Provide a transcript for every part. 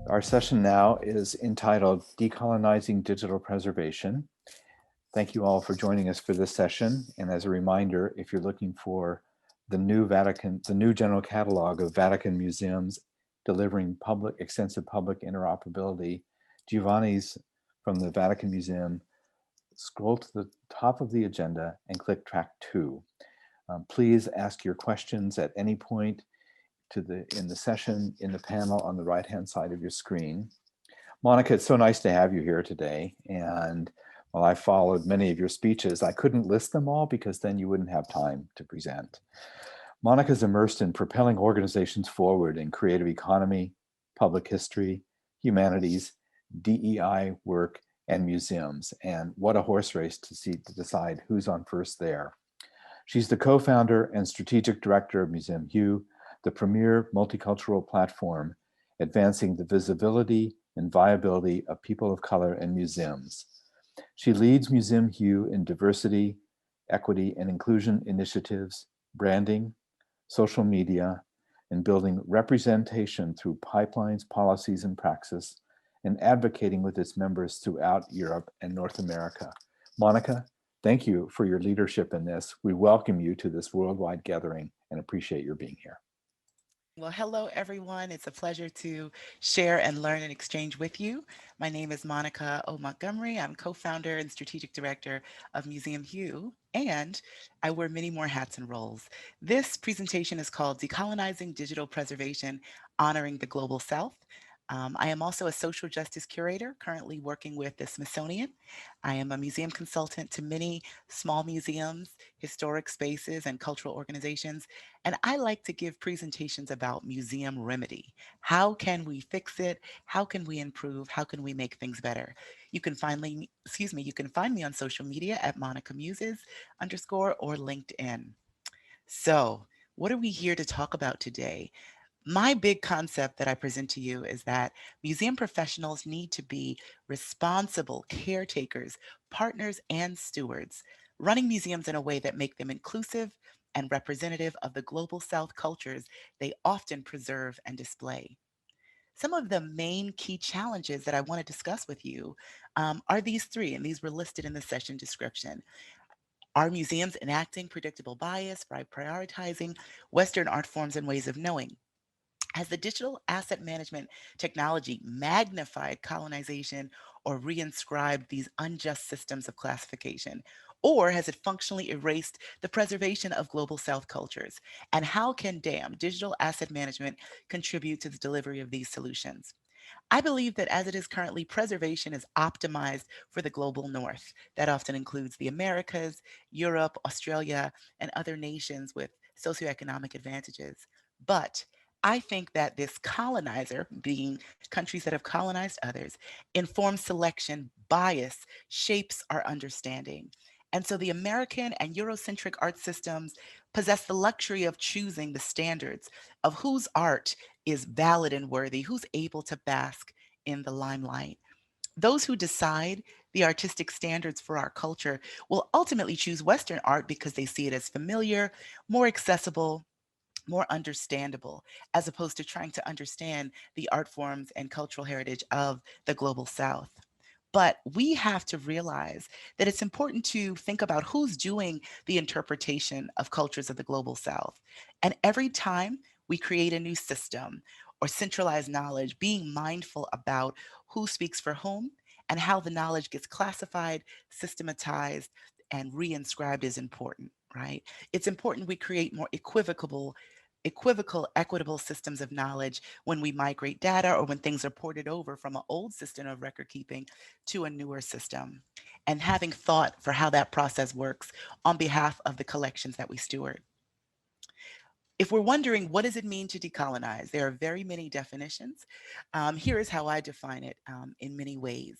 Our session now is entitled Decolonizing Digital Preservation. Thank you all for joining us for this session. And as a reminder, if you're looking for the new general catalog of Vatican museums delivering extensive public interoperability, Giovanni's from the Vatican Museum, scroll to the top of the agenda and click track 2. Please ask your questions at any point in the session in the panel on the right-hand side of your screen. Monica, it's so nice to have you here today. And while I followed many of your speeches, I couldn't list them all because then you wouldn't have time to present. Monica's immersed in propelling organizations forward in creative economy, public history, humanities, DEI work, and museums. And what a horse race to decide who's on first there. She's the co-founder and strategic director of Museum Hue, the premier multicultural platform advancing the visibility and viability of people of color in museums. She leads Museum Hue in diversity, equity, and inclusion initiatives, branding, social media, and building representation through pipelines, policies, and praxis, and advocating with its members throughout Europe and North America. Monica, thank you for your leadership in this. We welcome you to this worldwide gathering and appreciate your being here. Well, hello, everyone. It's a pleasure to share and learn and exchange with you. My name is Monica O Montgomery. I'm co founder and strategic director of Museum Hue, and I wear many more hats and roles. This presentation is called Decolonizing Digital Preservation Honoring the Global South. I am also a social justice curator currently working with the Smithsonian. I am a museum consultant to many small museums, historic spaces, and cultural organizations. And I like to give presentations about museum remedy. How can we fix it? How can we improve? How can we make things better? You can find me on social media at Monica Muses underscore or LinkedIn. So, what are we here to talk about today? My big concept that I present to you is that museum professionals need to be responsible caretakers, partners, and stewards, running museums in a way that make them inclusive and representative of the global South cultures they often preserve and display. Some of the main key challenges that I want to discuss with you are these three, and these were listed in the session description. Are museums enacting predictable bias by prioritizing Western art forms and ways of knowing? Has the digital asset management technology magnified colonization or reinscribed these unjust systems of classification? Or has it functionally erased the preservation of global South cultures? And how can DAM, digital asset management, contribute to the delivery of these solutions? I believe that as it is currently, preservation is optimized for the global north. That often includes the Americas, Europe, Australia, and other nations with socioeconomic advantages. But I think that this colonizer, being countries that have colonized others, informed selection bias shapes our understanding. And so the American and Eurocentric art systems possess the luxury of choosing the standards of whose art is valid and worthy, who's able to bask in the limelight. Those who decide the artistic standards for our culture will ultimately choose Western art because they see it as familiar, more accessible, more understandable, as opposed to trying to understand the art forms and cultural heritage of the global South. But we have to realize that it's important to think about who's doing the interpretation of cultures of the global South. And every time we create a new system or centralize knowledge, being mindful about who speaks for whom and how the knowledge gets classified, systematized, and reinscribed is important, right? It's important we create more equivocal, equitable systems of knowledge when we migrate data or when things are ported over from an old system of record keeping to a newer system. And having thought for how that process works on behalf of the collections that we steward. If we're wondering what does it mean to decolonize, there are very many definitions. Here is how I define it in many ways: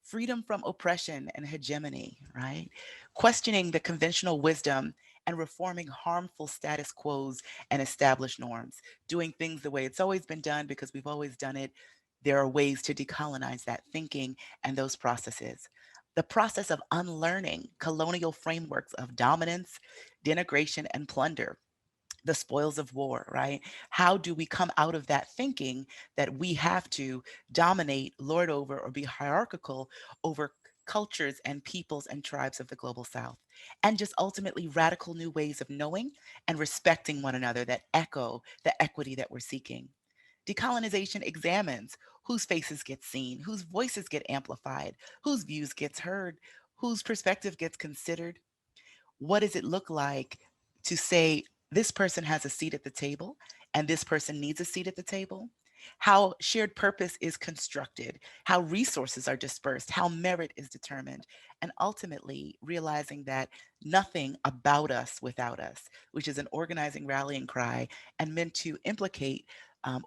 freedom from oppression and hegemony, right? Questioning the conventional wisdom and reforming harmful status quos and established norms, doing things the way it's always been done because we've always done it. There are ways to decolonize that thinking and those processes. The process of unlearning colonial frameworks of dominance, denigration, and plunder, the spoils of war, right? How do we come out of that thinking that we have to dominate, lord over, or be hierarchical over cultures and peoples and tribes of the global south? And just ultimately radical new ways of knowing and respecting one another that echo the equity that we're seeking. Decolonization examines whose faces get seen, whose voices get amplified, whose views gets heard, whose perspective gets considered. What does it look like to say this person has a seat at the table and this person needs a seat at the table? How shared purpose is constructed, how resources are dispersed, how merit is determined, and ultimately realizing that nothing about us without us, which is an organizing rallying cry and meant to implicate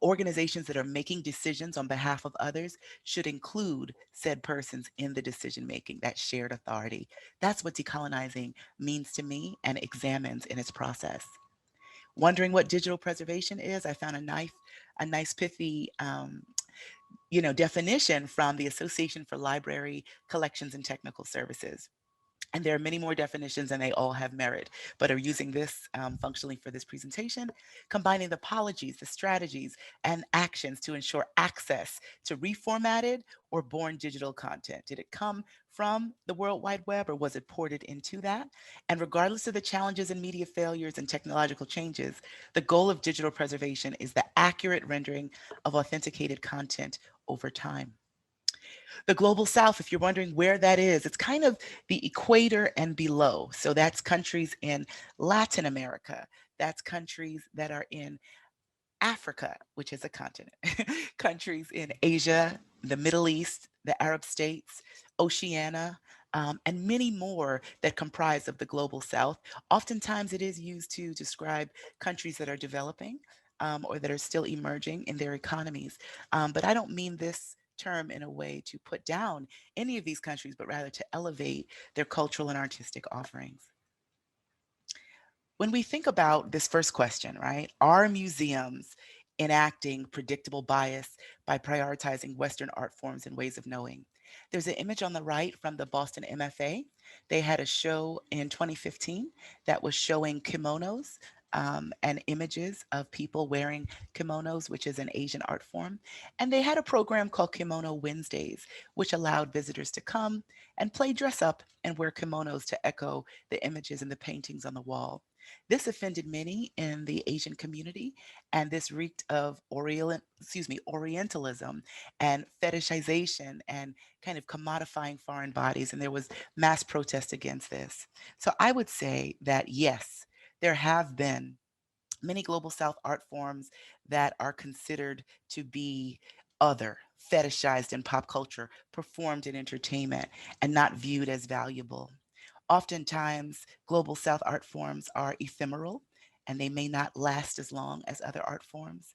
organizations that are making decisions on behalf of others, should include said persons in the decision making, that shared authority. That's what decolonizing means to me and examines in its process. Wondering what digital preservation is? I found a nice pithy, definition from the Association for Library Collections and Technical Services. And there are many more definitions, and they all have merit, but are using this functionally for this presentation, combining the policies, the strategies, and actions to ensure access to reformatted or born digital content. Did it come from the World Wide Web or was it ported into that? And regardless of the challenges and media failures and technological changes, the goal of digital preservation is the accurate rendering of authenticated content over time. The global south, if you're wondering where that is, it's kind of the equator and below. So that's countries in Latin America, that's countries that are in Africa, which is a continent, countries in Asia, the Middle East, the Arab states, Oceania, and many more that comprise of the global south. Oftentimes it is used to describe countries that are developing, or that are still emerging in their economies. But I don't mean this term in a way to put down any of these countries, but rather to elevate their cultural and artistic offerings. When we think about this first question, right, are museums enacting predictable bias by prioritizing Western art forms and ways of knowing? There's an image on the right from the Boston MFA. They had a show in 2015 that was showing kimonos, and images of people wearing kimonos, which is an Asian art form. And they had a program called Kimono Wednesdays, which allowed visitors to come and play dress up and wear kimonos to echo the images and the paintings on the wall. This offended many in the Asian community, and this reeked of Orientalism and fetishization and kind of commodifying foreign bodies. And there was mass protest against this. So I would say that yes, there have been many global south art forms that are considered to be other, fetishized in pop culture, performed in entertainment, and not viewed as valuable. Oftentimes, global south art forms are ephemeral and they may not last as long as other art forms.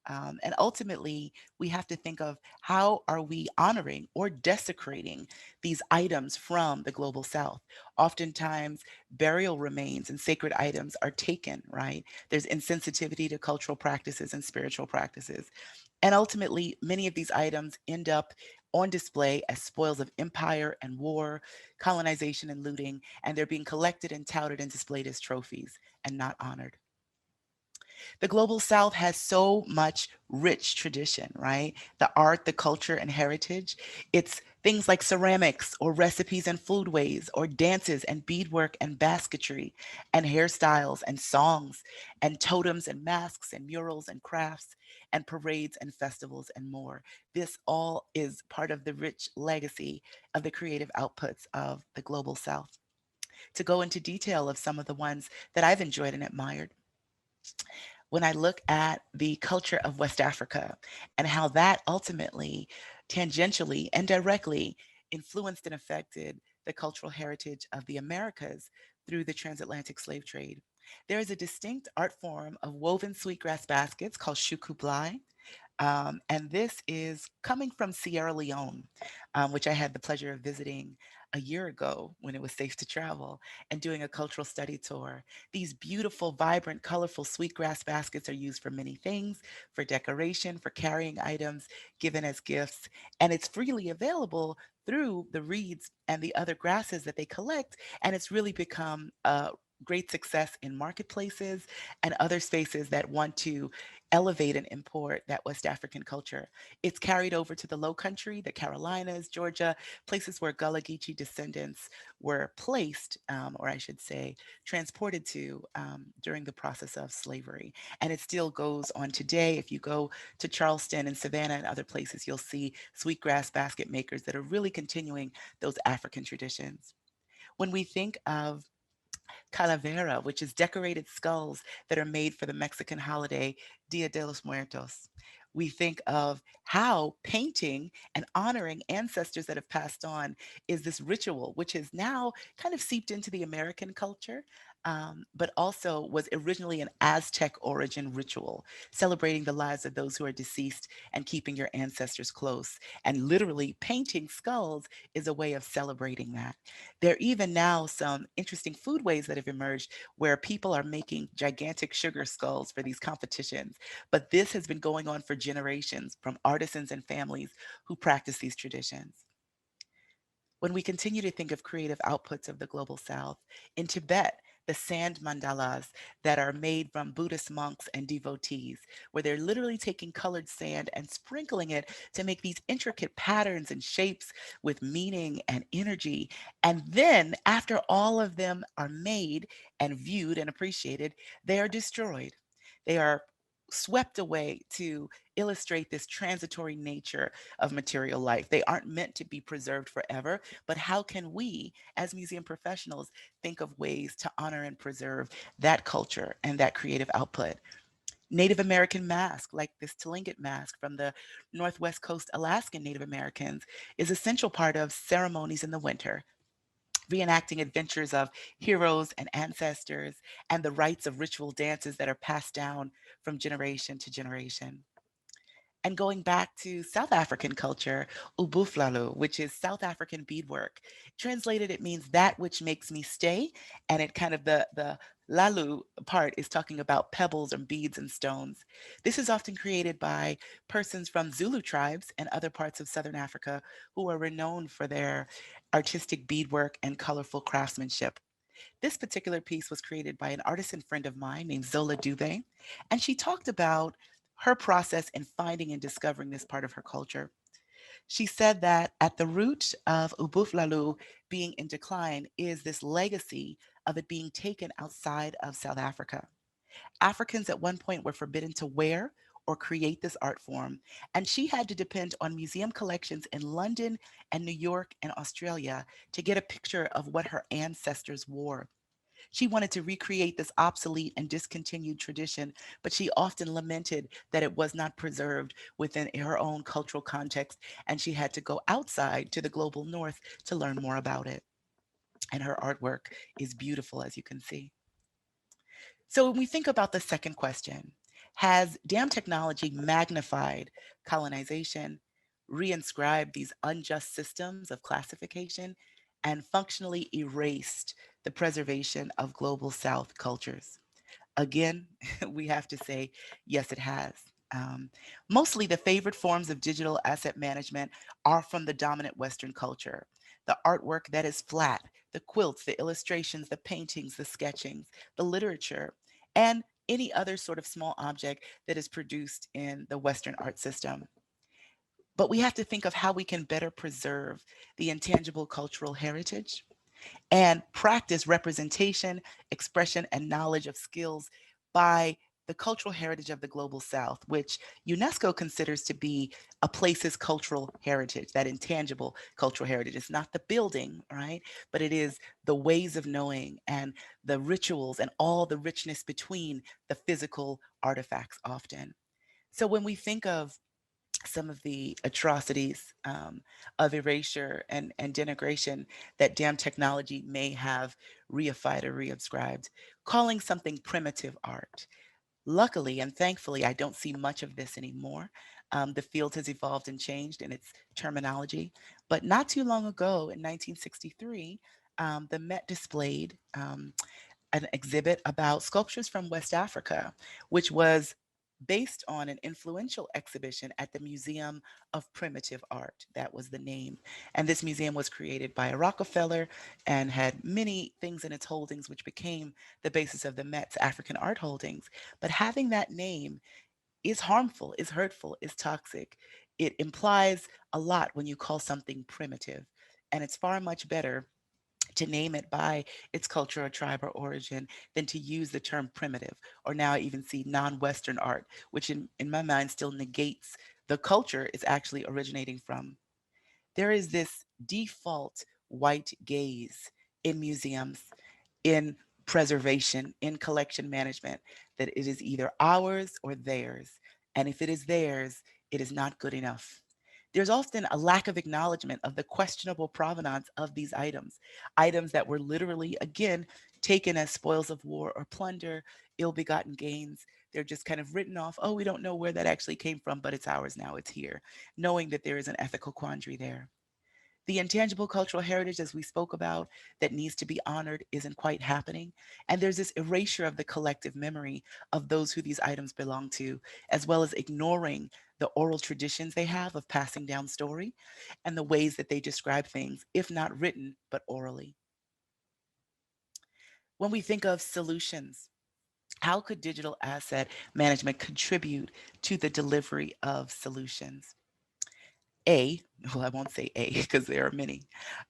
And ultimately, we have to think of how are we honoring or desecrating these items from the global south. Oftentimes, burial remains and sacred items are taken, right? There's insensitivity to cultural practices and spiritual practices. And ultimately, many of these items end up on display as spoils of empire and war, colonization and looting, and they're being collected and touted and displayed as trophies and not honored. The global south has so much rich tradition, right? The art, the culture, and heritage. It's things like ceramics or recipes and foodways or dances and beadwork and basketry and hairstyles and songs and totems and masks and murals and crafts and parades and festivals and more. This all is part of the rich legacy of the creative outputs of the global south. To go into detail of some of the ones that I've enjoyed and admired, when I look at the culture of West Africa and how that ultimately, tangentially, and directly influenced and affected the cultural heritage of the Americas through the transatlantic slave trade. There is a distinct art form of woven sweetgrass baskets called shuku, and this is coming from Sierra Leone, which I had the pleasure of visiting a year ago when it was safe to travel and doing a cultural study tour. These beautiful, vibrant, colorful sweetgrass baskets are used for many things, for decoration, for carrying items, given as gifts, and it's freely available through the reeds and the other grasses that they collect. And it's really become a great success in marketplaces and other spaces that want to elevate and import that West African culture. It's carried over to the Low Country, the Carolinas, Georgia, places where Gullah Geechee descendants were placed, or I should say, transported to during the process of slavery. And it still goes on today. If you go to Charleston and Savannah and other places, you'll see Sweetgrass basket makers that are really continuing those African traditions. When we think of calavera, which is decorated skulls that are made for the Mexican holiday Dia de los Muertos. We think of how painting and honoring ancestors that have passed on is this ritual, which has now kind of seeped into the American culture, but also was originally an Aztec origin ritual, celebrating the lives of those who are deceased and keeping your ancestors close. And literally, painting skulls is a way of celebrating that. There are even now some interesting foodways that have emerged where people are making gigantic sugar skulls for these competitions. But this has been going on for generations from artisans and families who practice these traditions. When we continue to think of creative outputs of the global South, in Tibet, the sand mandalas that are made from Buddhist monks and devotees, where they're literally taking colored sand and sprinkling it to make these intricate patterns and shapes with meaning and energy. And then, after all of them are made and viewed and appreciated, they are destroyed. They are swept away to illustrate this transitory nature of material life. They aren't meant to be preserved forever, but how can we, as museum professionals, think of ways to honor and preserve that culture and that creative output? Native American mask, like this Tlingit mask from the Northwest Coast Alaskan Native Americans, is a central part of ceremonies in the winter, reenacting adventures of heroes and ancestors and the rites of ritual dances that are passed down from generation to generation. And going back to South African culture, Ubuflalu, which is South African beadwork. Translated, it means that which makes me stay. And it kind of the lalu part is talking about pebbles and beads and stones. This is often created by persons from Zulu tribes and other parts of Southern Africa who are renowned for their artistic beadwork and colorful craftsmanship. This particular piece was created by an artisan friend of mine named Zola Dube, and she talked about her process in finding and discovering this part of her culture. She said that at the root of Ubuflalu being in decline is this legacy of it being taken outside of South Africa. Africans at one point were forbidden to wear or create this art form, and she had to depend on museum collections in London and New York and Australia to get a picture of what her ancestors wore. She wanted to recreate this obsolete and discontinued tradition, but she often lamented that it was not preserved within her own cultural context, and she had to go outside to the global north to learn more about it. And her artwork is beautiful, as you can see. So when we think about the second question, has dam technology magnified colonization, reinscribed these unjust systems of classification, and functionally erased the preservation of global South cultures? Again, we have to say, yes, it has. Um, Mostly the favorite forms of digital asset management are from the dominant Western culture. The artwork that is flat, the quilts, the illustrations, the paintings, the sketchings, the literature, and any other sort of small object that is produced in the Western art system. But we have to think of how we can better preserve the intangible cultural heritage and practice representation, expression, and knowledge of skills by the cultural heritage of the global South, which UNESCO considers to be a place's cultural heritage, that intangible cultural heritage. It's not the building, right? But it is the ways of knowing and the rituals and all the richness between the physical artifacts often. So when we think of some of the atrocities of erasure and denigration that damn technology may have reified or reabscribed, calling something primitive art. Luckily and thankfully, I don't see much of this anymore. The field has evolved and changed in its terminology. But not too long ago, in 1963, the Met displayed an exhibit about sculptures from West Africa, which was based on an influential exhibition at the Museum of Primitive Art. That was the name. And this museum was created by a Rockefeller and had many things in its holdings, which became the basis of the Met's African art holdings. But having that name is harmful, is hurtful, is toxic. It implies a lot when you call something primitive. And it's far much better to name it by its culture or tribe or origin than to use the term primitive. Or now I even see non-Western art, which in my mind still negates the culture it's actually originating from. There is this default white gaze in museums, in preservation, in collection management, that it is either ours or theirs. And if it is theirs, it is not good enough. There's often a lack of acknowledgement of the questionable provenance of these items, items that were literally, again, taken as spoils of war or plunder, ill begotten gains. They're just kind of written off. Oh, we don't know where that actually came from, but it's ours now, it's here, knowing that there is an ethical quandary there. The intangible cultural heritage, as we spoke about, that needs to be honored isn't quite happening. And there's this erasure of the collective memory of those who these items belong to, as well as ignoring the oral traditions they have of passing down story and the ways that they describe things, if not written, but orally. When we think of solutions, how could digital asset management contribute to the delivery of solutions? A, well, I won't say A because there are many,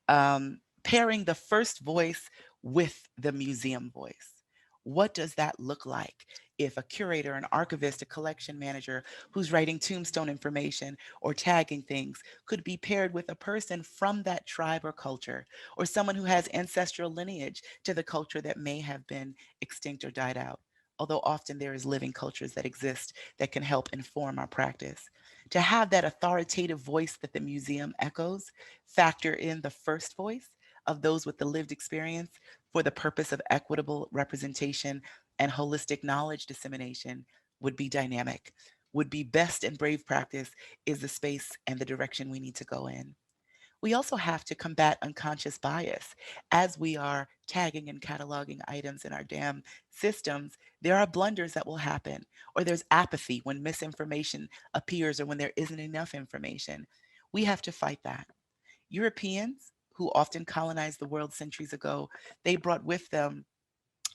pairing the first voice with the museum voice. What does that look like if a curator, an archivist, a collection manager who's writing tombstone information or tagging things could be paired with a person from that tribe or culture, or someone who has ancestral lineage to the culture that may have been extinct or died out? Although often there is living cultures that exist that can help inform our practice. To have that authoritative voice that the museum echoes factor in the first voice of those with the lived experience for the purpose of equitable representation and holistic knowledge dissemination would be dynamic, would be best and brave practice, is the space and the direction we need to go in. We also have to combat unconscious bias. As we are tagging and cataloging items in our DAM systems, there are blunders that will happen, or there's apathy when misinformation appears or when there isn't enough information. We have to fight that. Europeans, who often colonized the world centuries ago, they brought with them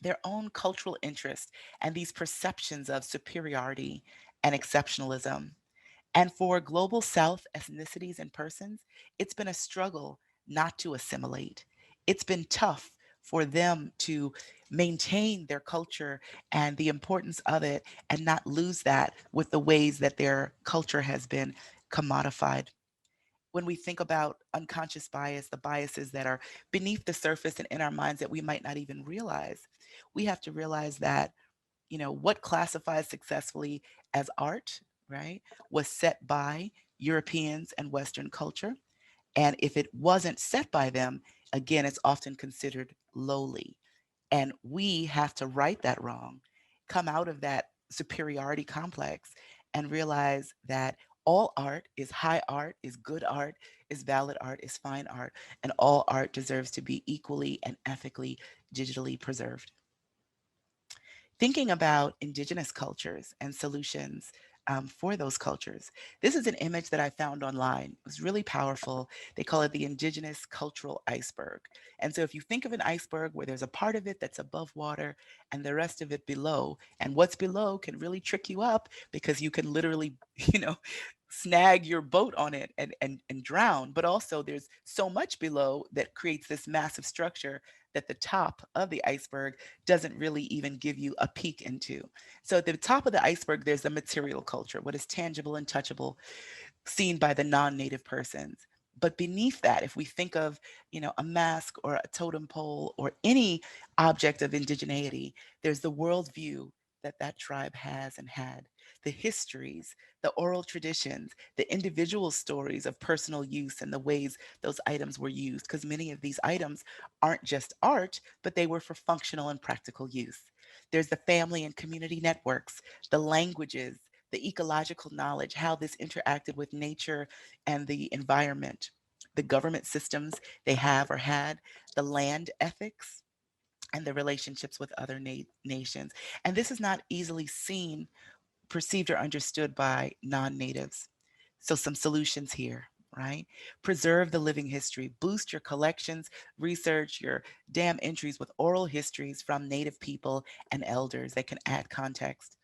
their own cultural interest and these perceptions of superiority and exceptionalism. And for global South ethnicities and persons, it's been a struggle not to assimilate. It's been tough for them to maintain their culture and the importance of it and not lose that with the ways that their culture has been commodified. When we think about unconscious bias, the biases that are beneath the surface and in our minds that we might not even realize, we have to realize that what classifies successfully as art, right, was set by Europeans and Western culture. And if it wasn't set by them, again, it's often considered lowly. And we have to right that wrong, come out of that superiority complex, and realize that all art is high art, is good art, is valid art, is fine art, and all art deserves to be equally and ethically digitally preserved. Thinking about Indigenous cultures and solutions for those cultures. This is an image that I found online. It was really powerful. They call it the Indigenous cultural iceberg. And so if you think of an iceberg where there's a part of it that's above water and the rest of it below, and what's below can really trick you up because you can literally, you know, snag your boat on it and drown. But also there's so much below that creates this massive structure that the top of the iceberg doesn't really even give you a peek into. So at the top of the iceberg, there's the material culture, what is tangible and touchable, seen by the non-native persons. But beneath that, if we think of, a mask or a totem pole or any object of indigeneity, there's the worldview that that tribe has and had, the histories, the oral traditions, the individual stories of personal use and the ways those items were used. Because many of these items aren't just art, but they were for functional and practical use. There's the family and community networks, the languages, the ecological knowledge, how this interacted with nature and the environment, the government systems they have or had, the land ethics, and the relationships with other nations. And this is not easily seen perceived or understood by non-natives. So some solutions here, right? Preserve the living history, boost your collections, research your dam entries with oral histories from Native people and elders that can add context.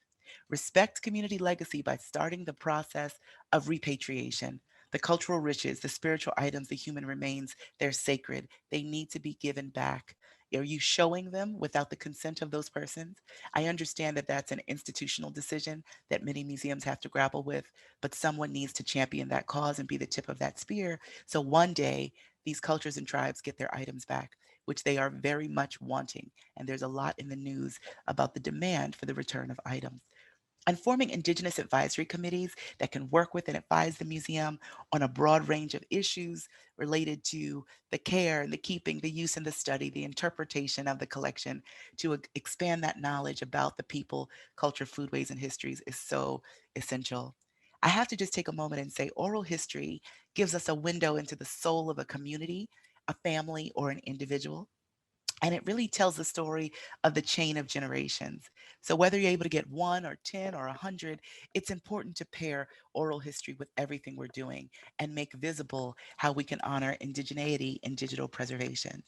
Respect community legacy by starting the process of repatriation. The cultural riches, the spiritual items, the human remains, they're sacred. They need to be given back. Are you showing them without the consent of those persons? I understand that that's an institutional decision that many museums have to grapple with, but someone needs to champion that cause and be the tip of that spear. So one day, these cultures and tribes get their items back, which they are very much wanting. And there's a lot in the news about the demand for the return of items, and forming Indigenous advisory committees that can work with and advise the museum on a broad range of issues related to the care and the keeping, the use and the study, the interpretation of the collection to expand that knowledge about the people, culture, foodways, and histories is so essential. I have to just take a moment and say oral history gives us a window into the soul of a community, a family, or an individual. And it really tells the story of the chain of generations. So whether you're able to get one or 10 or 100, it's important to pair oral history with everything we're doing and make visible how we can honor indigeneity in digital preservation.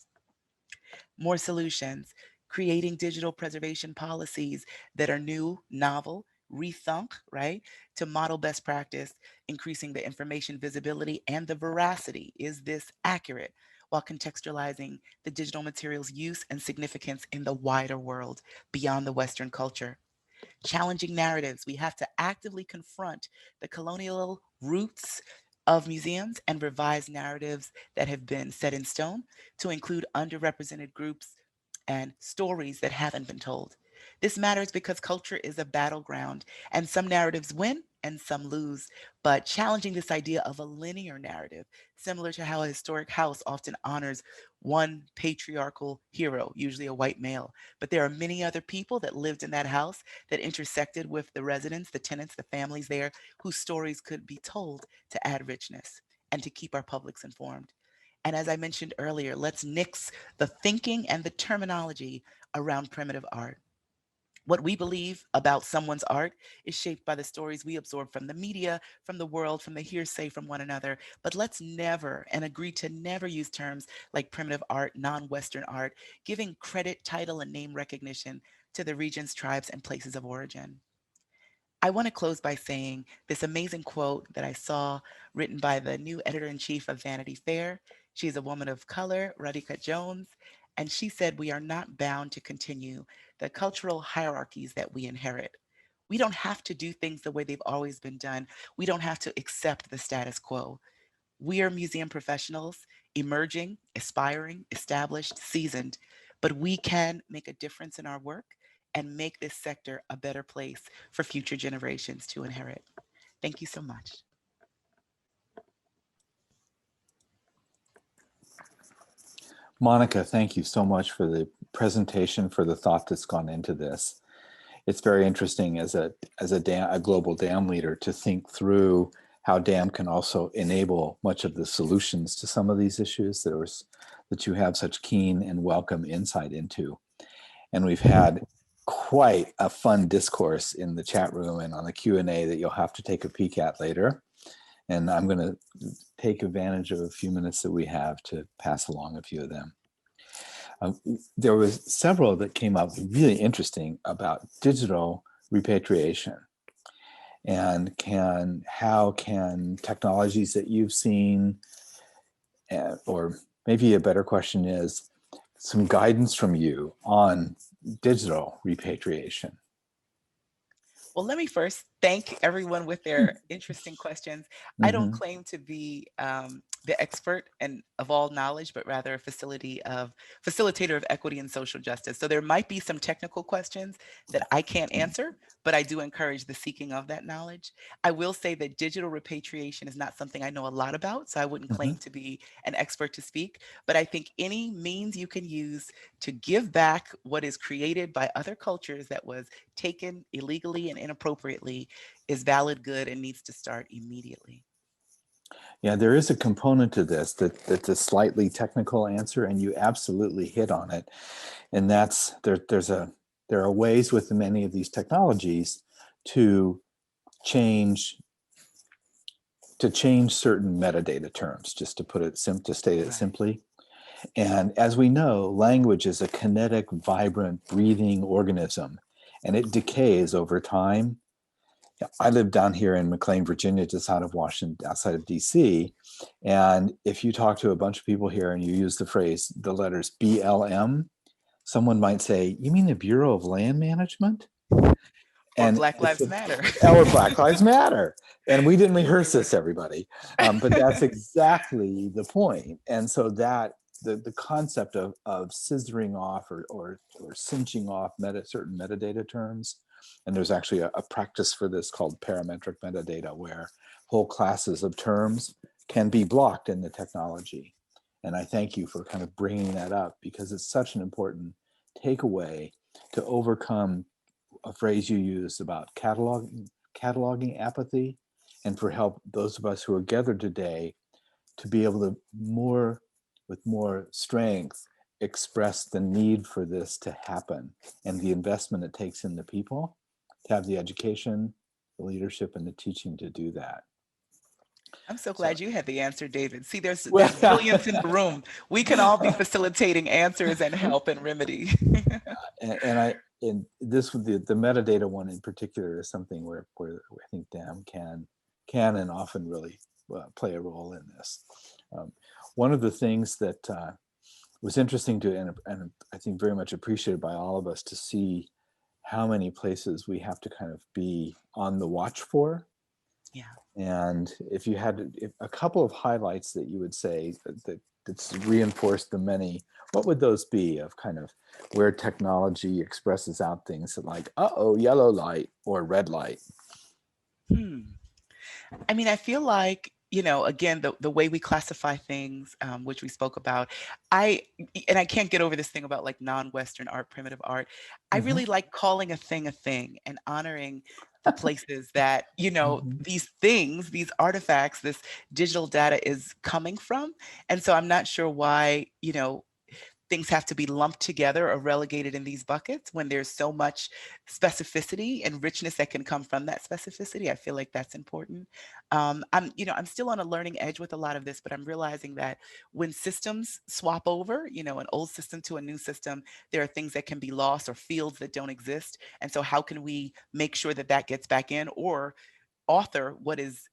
More solutions, creating digital preservation policies that are new, novel, rethunk, right? To model best practice, increasing the information visibility and the veracity. Is this accurate? While contextualizing the digital materials use and significance in the wider world beyond the Western culture. Challenging narratives. We have to actively confront the colonial roots of museums and revise narratives that have been set in stone to include underrepresented groups and stories that haven't been told. This matters because culture is a battleground, and some narratives win and some lose. But challenging this idea of a linear narrative, similar to how a historic house often honors one patriarchal hero, usually a white male, but there are many other people that lived in that house that intersected with the residents, the tenants, the families there, whose stories could be told to add richness and to keep our publics informed. And as I mentioned earlier, let's nix the thinking and the terminology around primitive art. What we believe about someone's art is shaped by the stories we absorb from the media, from the world, from the hearsay from one another. But let's never and agree to never use terms like primitive art, non Western art, giving credit, title, and name recognition to the regions, tribes, and places of origin. I want to close by saying this amazing quote that I saw written by the new editor in chief of Vanity Fair. She's a woman of color, Radhika Jones, and she said, "We are not bound to continue the cultural hierarchies that we inherit. We don't have to do things the way they've always been done. We don't have to accept the status quo. We are museum professionals, emerging, aspiring, established, seasoned, but we can make a difference in our work and make this sector a better place for future generations to inherit." Thank you so much. Monica, thank you so much for the presentation, for the thought that's gone into this. It's very interesting as a global dam leader to think through how dam can also enable much of the solutions to some of these issues that you have such keen and welcome insight into. And we've had quite a fun discourse in the chat room and on the Q&A that you'll have to take a peek at later. And I'm going to take advantage of a few minutes that we have to pass along a few of them. There was several that came up really interesting about digital repatriation and how can technologies that you've seen, or maybe a better question is some guidance from you on digital repatriation. Well, let me first thank everyone with their interesting questions. I don't claim to be the expert and of all knowledge, but rather a facilitator of equity and social justice. So there might be some technical questions that I can't answer, but I do encourage the seeking of that knowledge. I will say that digital repatriation is not something I know a lot about, so I wouldn't claim to be an expert to speak, but I think any means you can use to give back what is created by other cultures that was taken illegally and inappropriately is valid good and needs to start immediately. Yeah, there is a component to this that's a slightly technical answer, and you absolutely hit on it. And that's there are ways with many of these technologies to change certain metadata terms, just to put it to state it Right. simply. And as we know, language is a kinetic, vibrant, breathing organism, and it decays over time. I live down here in McLean, Virginia, just out of Washington, outside of DC. And if you talk to a bunch of people here and you use the letters BLM, someone might say, "You mean the Bureau of Land Management?" Or And Black it's Lives Matter. our Black Lives Matter. And we didn't rehearse this, everybody. But that's exactly the point. And so that the concept of scissoring off or cinching off certain metadata terms, and there's actually a practice for this called parametric metadata, where whole classes of terms can be blocked in the technology. And I thank you for kind of bringing that up, because it's such an important takeaway to overcome a phrase you used about cataloging apathy, and for help those of us who are gathered today to be able to with more strength express the need for this to happen, and the investment it takes in the people to have the education, the leadership, and the teaching to do that. I'm so So, glad you had the answer, David. See, there's well, brilliance in the room. We can all be facilitating answers and help and remedy. and this the metadata one in particular is something where I think DAM can and often really play a role in this. One of the things that was interesting to, and I think very much appreciated by all of us, to see how many places we have to kind of be on the watch for. Yeah. And if you had a couple of highlights that you would say that's reinforced the many, what would those be, of kind of where technology expresses out things like, uh-oh, yellow light or red light? I mean, I feel like, again, the way we classify things, which we spoke about, and I can't get over this thing about like non-Western art, primitive art. I Mm-hmm. really like calling a thing and honoring the places that, Mm-hmm. these things, these artifacts, this digital data is coming from. And so I'm not sure why, things have to be lumped together or relegated in these buckets when there's so much specificity and richness that can come from that specificity. I feel like that's important. I'm still on a learning edge with a lot of this, but I'm realizing that when systems swap over, an old system to a new system, there are things that can be lost or fields that don't exist. And so how can we make sure that that gets back in, or author what is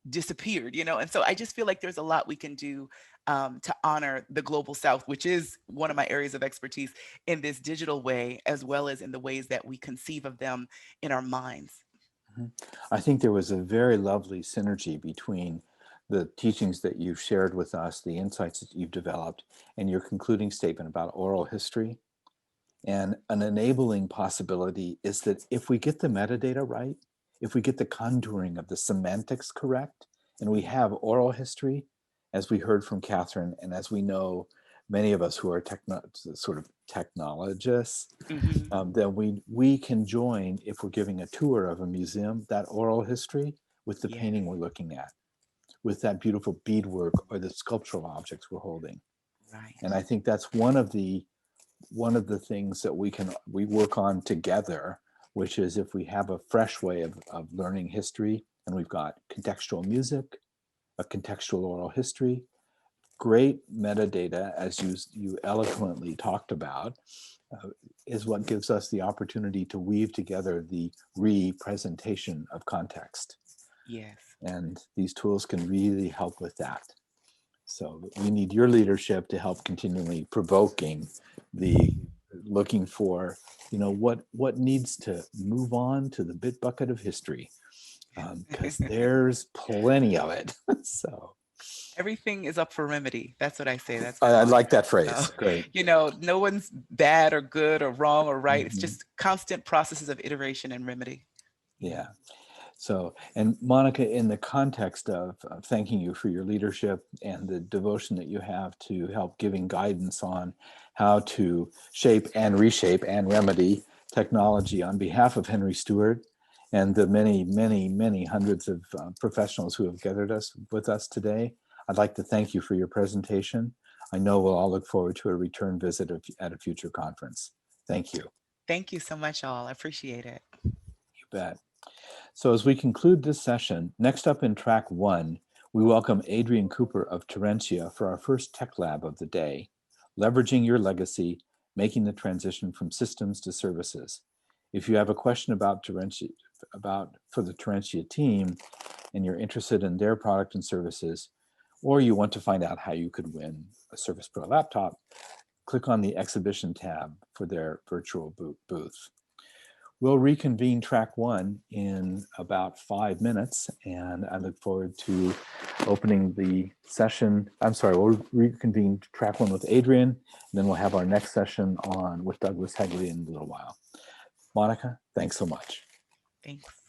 disappeared, and so I just feel like there's a lot we can do to honor the global south, which is one of my areas of expertise, in this digital way, as well as in the ways that we conceive of them in our minds. Mhm. I think there was a very lovely synergy between the teachings that you've shared with us, the insights that you've developed, and your concluding statement about oral history. And an enabling possibility is that if we get the metadata right, if we get the contouring of the semantics correct, and we have oral history, as we heard from Catherine, and as we know, many of us who are sort of technologists, Hmm. then we can join, if we're giving a tour of a museum, that oral history with the Yes. painting we're looking at, with that beautiful beadwork or the sculptural objects we're holding. Right. And I think that's one of the things that we work on together, which is, if we have a fresh way of learning history, and we've got contextual music, a contextual oral history, great metadata, as you eloquently talked about, is what gives us the opportunity to weave together the representation of context. Yes. And these tools can really help with that. So we need your leadership to help continually provoking the looking for, what needs to move on to the bit bucket of history, because there's plenty of it. So Everything is up for remedy. That's what I say. That's my I mantra. like that So, phrase. Great. no one's bad or good or wrong or right. It's Mhm. just constant processes of iteration and remedy. Yeah. So, and Monica, in the context of thanking you for your leadership and the devotion that you have to help giving guidance on how to shape and reshape and remedy technology on behalf of Henry Stewart and the many, many, many hundreds of professionals who have gathered with us today, I'd like to thank you for your presentation. I know we'll all look forward to a return visit at a future conference. Thank you. Thank you so much, all. I appreciate it. You bet. So as we conclude this session, next up in track 1, we welcome Adrian Cooper of Terentia for our first tech lab of the day, leveraging your legacy, making the transition from systems to services. If you have a question about Terentia, for the Terentia team, and you're interested in their product and services, or you want to find out how you could win a Surface Pro laptop, click on the exhibition tab for their virtual booth. We'll reconvene track 1 in about 5 minutes, and I look forward to opening the session. I'm sorry, we'll reconvene track 1 with Adrian, and then we'll have our next session on with Douglas Hegley in a little while. Monica, thanks so much. Thanks.